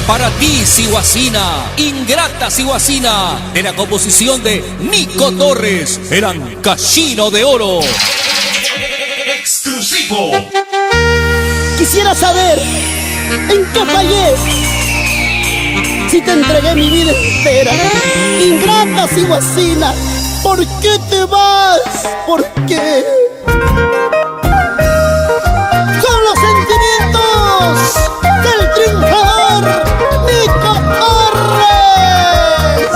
Para ti, Ciguacina, ingrata Ciguacina, de la composición de Nico Torres, eran Cachino de Oro. Exclusivo. Quisiera saber en qué fallé, si te entregué mi vida entera. Ingrata Ciguacina, ¿por qué te vas? ¿Por qué? Son los sentimientos del triunfador Nico Torres.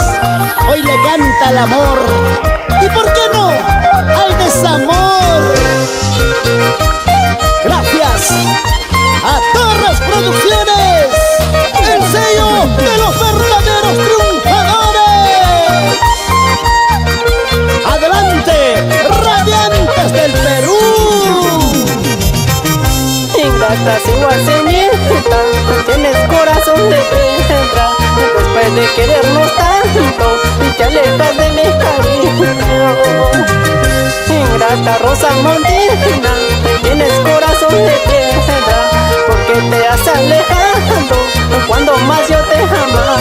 Hoy le canta al amor y ¿por qué no al desamor? Gracias a Torres Producciones, el sello de los verdaderos triunfadores. Adelante, radiantes del Perú. Ingrata Ciguacinita, tienes corazón de piedra. Después de querernos tanto, te alejas de mi cariño. Ingrata Rosa Montina, tienes corazón de piedra, porque te has alejado cuando más yo te amaba.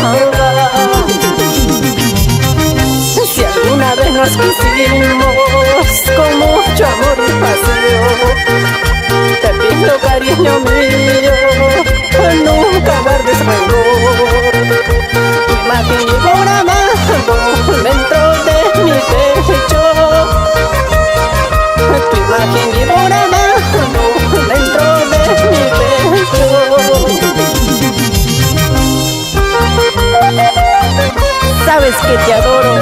Si alguna vez nos quisimos con mucho amor y pasión, te pido cariño mío, nunca guardes rencor. Tu imagen llevo grabado dentro de mi pecho. Tu imagen llevo grabado dentro de mi pecho. Sabes que te adoro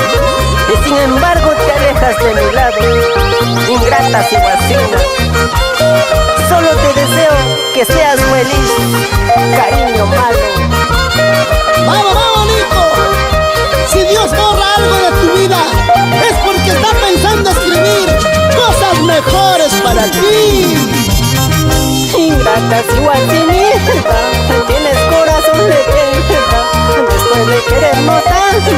y sin embargo te alejas de mi lado. Ingrata Ciguacina, solo te deseo que seas feliz, cariño malo. ¡Vamos, vamos, Nico! Si Dios borra algo de tu vida, es porque está pensando escribir cosas mejores para ti. Ingrata Ciguacinita, tienes corazón de piedra. Después de querernos tanto,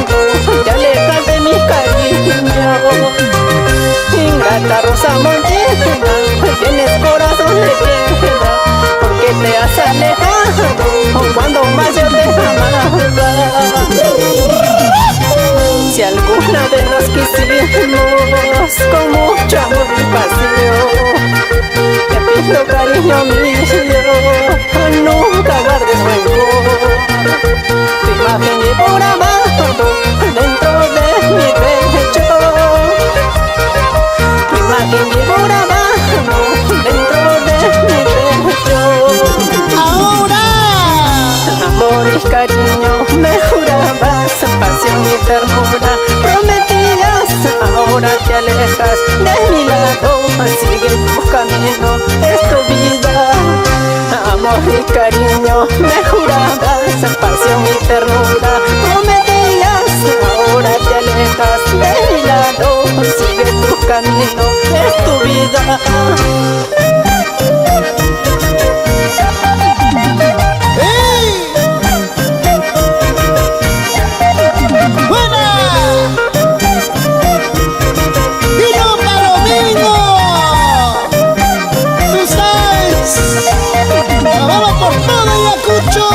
te alejas de mi cariño. Ingrata Rosa Montina, tienes corazón de piedra, porque te has alejado cuando más yo te amaba. Si alguna vez nos quisimos con mucho amor y pasión, te pido cariño mío, nunca guardes rencor. Tu imagen llevo grabado dentro de mi pecho. Tu imagen llevo grabado dentro de mi pecho. Ahora, amor y cariño me jurabas, pasión y ternura prometías. Ahora te alejas de mi lado, sigue tu camino, es tu vida. Amor y cariño me jurabas, pasión y ternura prometías. Ahora te alejas de mi lado, sigue tu camino, es tu vida. vamos por todo Ayacucho.